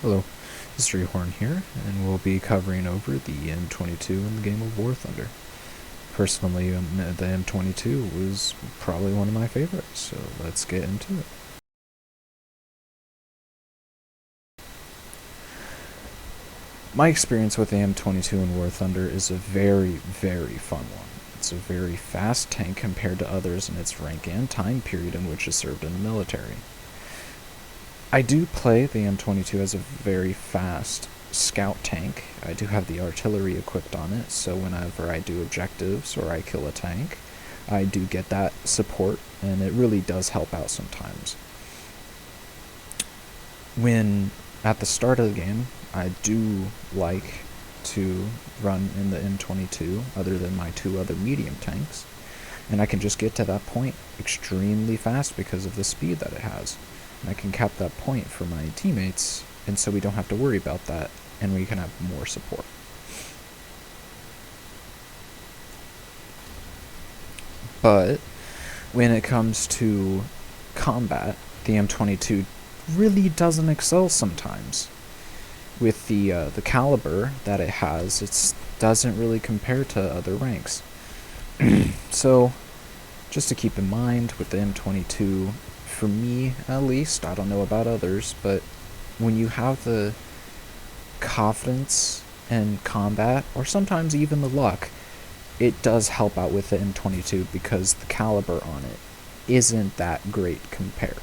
Hello, this is Horn here, and we'll be covering over the M22 in the game of War Thunder. Personally, the M22 was probably one of my favorites, so let's get into it. My experience with the M22 in War Thunder is a very, very fun one. It's a very fast tank compared to others in its rank and time period in which it served in the military. I do play the M22 as a very fast scout tank. I do have the artillery equipped on it, so whenever I do objectives or I kill a tank, I do get that support, and it really does help out sometimes. When at the start of the game, I do like to run in the M22 other than my two other medium tanks, and I can just get to that point extremely fast because of the speed that it has. And I can cap that point for my teammates, and so we don't have to worry about that, and we can have more support. But when it comes to combat, the M22 really doesn't excel sometimes. With the caliber that it has, it doesn't really compare to other ranks. So, just to keep in mind with the M22, for me at least, I don't know about others, but when you have the confidence and combat, or sometimes even the luck, it does help out with the M22 because the caliber on it isn't that great compared.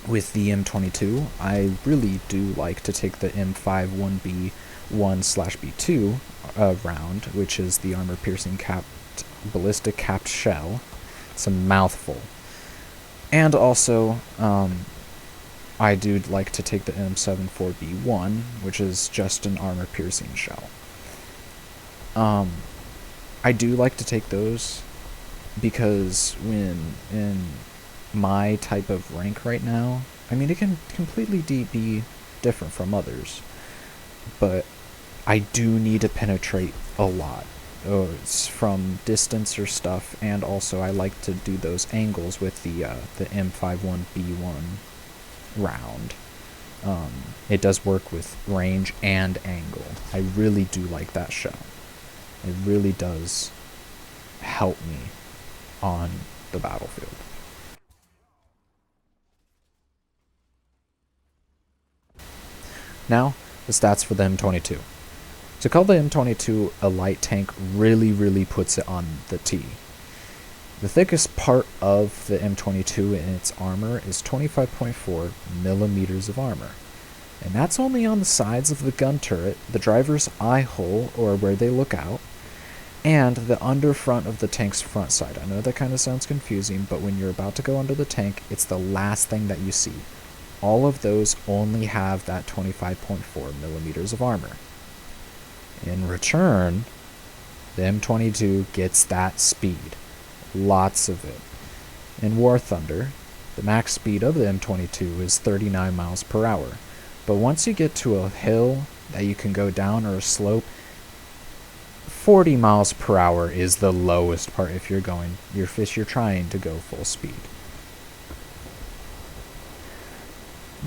With the M22, I really do like to take the M51B1/B2 round, which is the armor-piercing ballistic capped shell. It's a mouthful. And also, I do like to take the M74B1, which is just an armor-piercing shell. I do like to take those because when in my type of rank right now, I mean, it can completely be different from others, but I do need to penetrate a lot. It's from distance or stuff, and also I like to do those angles with the M51B1 round. It does work with range and angle. I really do like that shell. It really does help me on the battlefield. Now, the stats for the M22. To call the M22 a light tank really puts it on the tee. The thickest part of the M22 in its armor is 25.4 millimeters of armor. And that's only on the sides of the gun turret, the driver's eye hole, or where they look out, and the underfront of the tank's front side. I know that kind of sounds confusing, but when you're about to go under the tank, it's the last thing that you see. All of those only have that 25.4 millimeters of armor. In return, the M22 gets that speed. Lots of it. In War Thunder, the max speed of the M22 is 39 miles per hour. But once you get to a hill that you can go down or a slope, 40 miles per hour is the lowest part if you're trying to go full speed.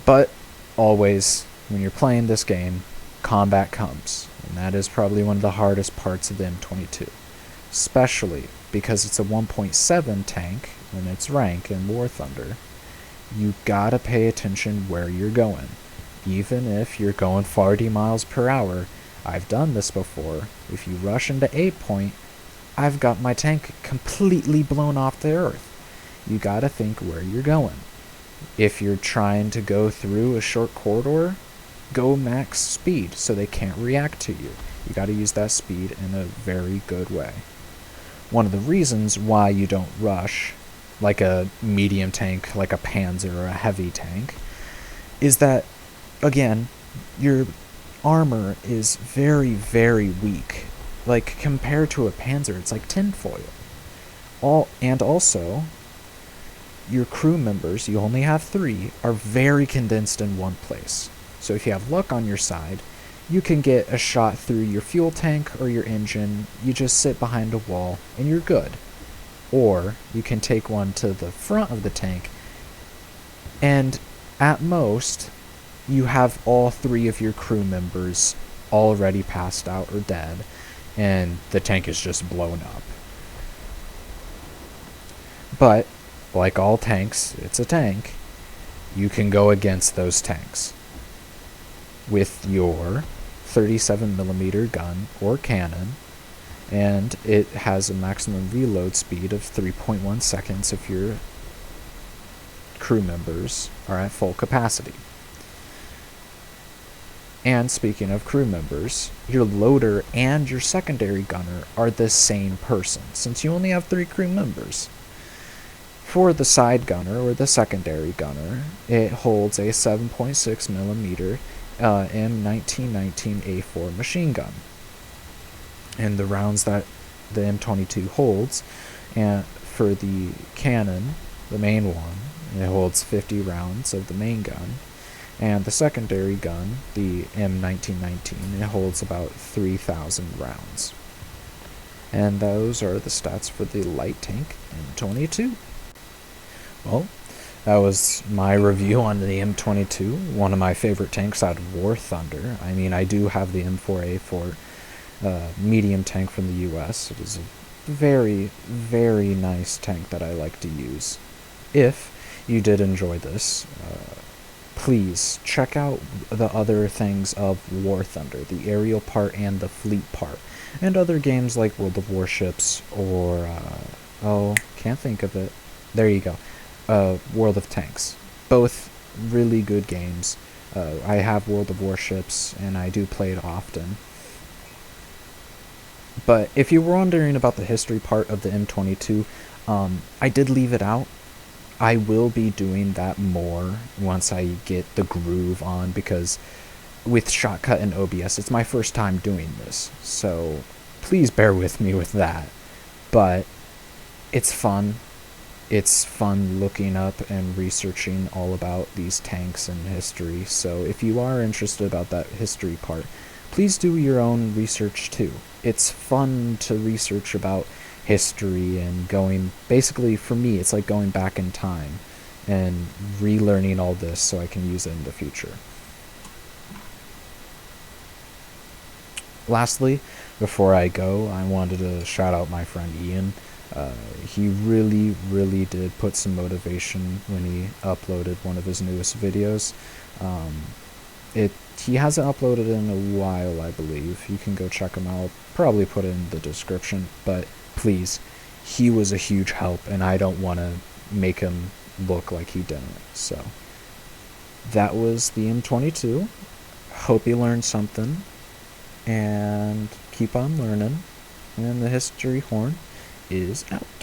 But always, when you're playing this game, combat comes, and that is probably one of the hardest parts of the M22, especially because it's a 1.7 tank in its rank in War Thunder. You gotta pay attention where you're going. Even if you're going 40 miles per hour, I've done this before. If you rush into A point, I've got my tank completely blown off the earth. You gotta think where you're going. If you're trying to go through a short corridor, go max speed so they can't react to you. You gotta use that speed in a very good way. One of the reasons why you don't rush like a medium tank, like a Panzer or a heavy tank, is that, again, your armor is very weak. Like, compared to a Panzer, it's like tinfoil. And also, your crew members, you only have 3, are very condensed in one place. So if you have luck on your side, you can get a shot through your fuel tank or your engine. You just sit behind a wall and you're good. Or you can take one to the front of the tank, and at most, you have all 3 of your crew members already passed out or dead, and the tank is just blown up. But, like all tanks, it's a tank. You can go against those tanks with your 37mm gun or cannon, and it has a maximum reload speed of 3.1 seconds if your crew members are at full capacity. And speaking of crew members, your loader and your secondary gunner are the same person, since you only have 3 crew members. For the side gunner, or the secondary gunner, it holds a 7.6mm M1919A4 machine gun. And the rounds that the M22 holds, and for the cannon, the main one, it holds 50 rounds of the main gun. And the secondary gun, the M1919, it holds about 3,000 rounds. And those are the stats for the light tank M22. Well, that was my review on the M22, one of my favorite tanks out of War Thunder. I mean, I do have the M4A4 medium tank from the US. It is a very, very nice tank that I like to use. If you did enjoy this, please check out the other things of War Thunder, the aerial part and the fleet part, and other games like World of Warships or, can't think of it. There you go. World of Tanks. Both really good games. I have World of Warships, and I do play it often. But if you were wondering about the history part of the M22, I did leave it out. I will be doing that more once I get the groove on, because with Shotcut and OBS, it's my first time doing this. So please bear with me with that. But it's fun. It's fun looking up and researching all about these tanks and history. So if you are interested about that history part, please do your own research too. It's fun to research about history and basically for me, it's like going back in time and relearning all this so I can use it in the future. Lastly, before I go, I wanted to shout out my friend Ian. He really, really did put some motivation when he uploaded one of his newest videos. He hasn't uploaded in a while, I believe. You can go check him out. I'll probably put it in the description, but please, he was a huge help, and I don't want to make him look like he didn't. So that was the M22. Hope you learned something, and keep on learning. And the History Horn is out.